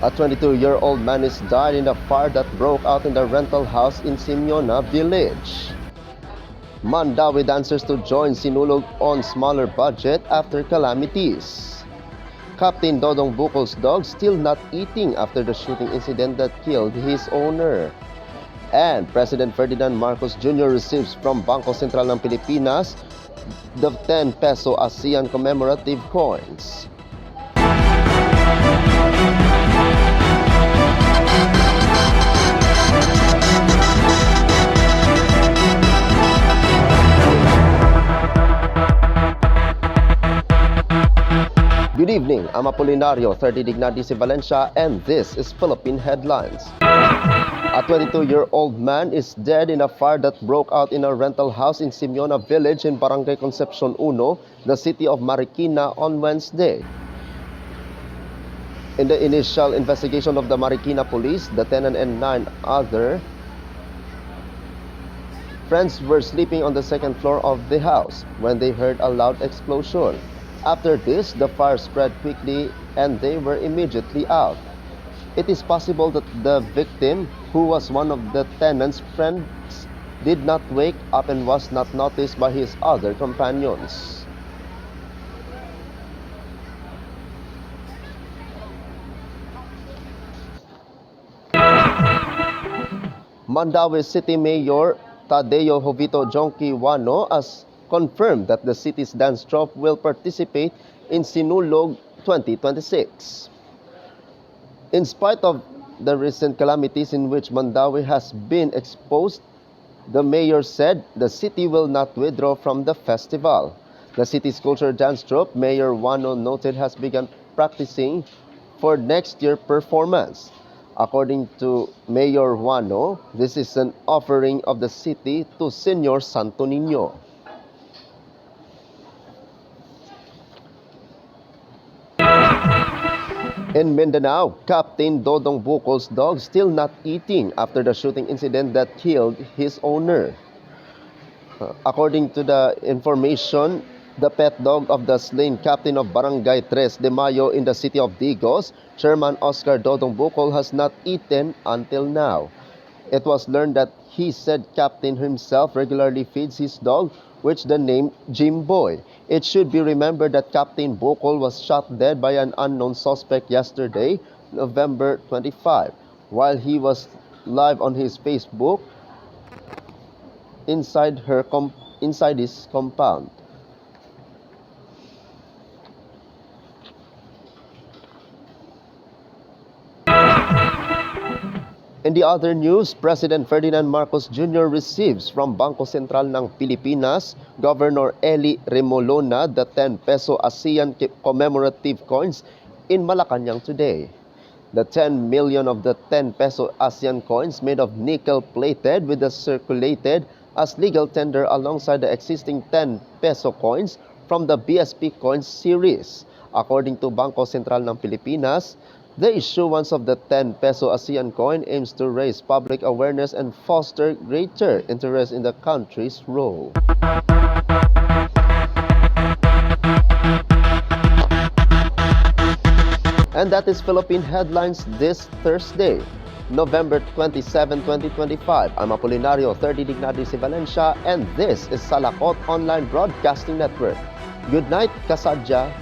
A 22-year-old man is died in a fire that broke out in the rental house in Simeona Village. Mandawi dancers to join Sinulog on smaller budget after calamities. Captain Dodong Bucol's dog still not eating after the shooting incident that killed his owner. And President Ferdinand Marcos Jr. receives from Bangko Sentral ng Pilipinas the 10 peso ASEAN commemorative coins. Good evening, I'm Apolinario, 30 Dignadisi Valencia, and this is Philippine Headlines. A 22-year-old man is dead in a fire that broke out in a rental house in Simeona Village in Barangay Concepcion 1, the city of Marikina on Wednesday. In the initial investigation of the Marikina police, the tenant and 9 other friends were sleeping on the second floor of the house when they heard a loud explosion. After this, the fire spread quickly and they were immediately out. It is possible that the victim, who was one of the tenant's friends, did not wake up and was not noticed by his other companions. Mandawi City Mayor Tadeo Jovito Jonky Wano has confirmed that the city's dance troupe will participate in Sinulog 2026. In spite of the recent calamities in which Mandawi has been exposed, the mayor said the city will not withdraw from the festival. The city's culture dance troupe, Mayor Wano noted, has begun practicing for next year's performance. According to Mayor Wano, this is an offering of the city to Señor Santo Niño. In Mindanao, Captain Dodong Bucol's dog still not eating after the shooting incident that killed his owner. According to the information, the pet dog of the slain captain of Barangay Tres de Mayo in the city of Digos, Chairman Oscar Dodong Bucol, has not eaten until now. It was learned that he said Captain himself regularly feeds his dog, which the name Jimboy. It should be remembered that Captain Bucol was shot dead by an unknown suspect yesterday, November 25, while he was live on his Facebook inside his compound. In the other news, President Ferdinand Marcos Jr. receives from Bangko Sentral ng Pilipinas, Governor Eli Remolona, the 10 peso ASEAN commemorative coins in Malacanang today. The 10 million of the 10 peso ASEAN coins made of nickel plated with the circulated as legal tender alongside the existing 10 peso coins from the BSP coins series. According to Bangko Sentral ng Pilipinas, the issuance of the 10 peso ASEAN coin aims to raise public awareness and foster greater interest in the country's role. And that is Philippine Headlines this Thursday, November 27, 2025. I'm Apolinario, 30 Dignadisi Valencia, and this is Salakot Online Broadcasting Network. Good night, Kasadya.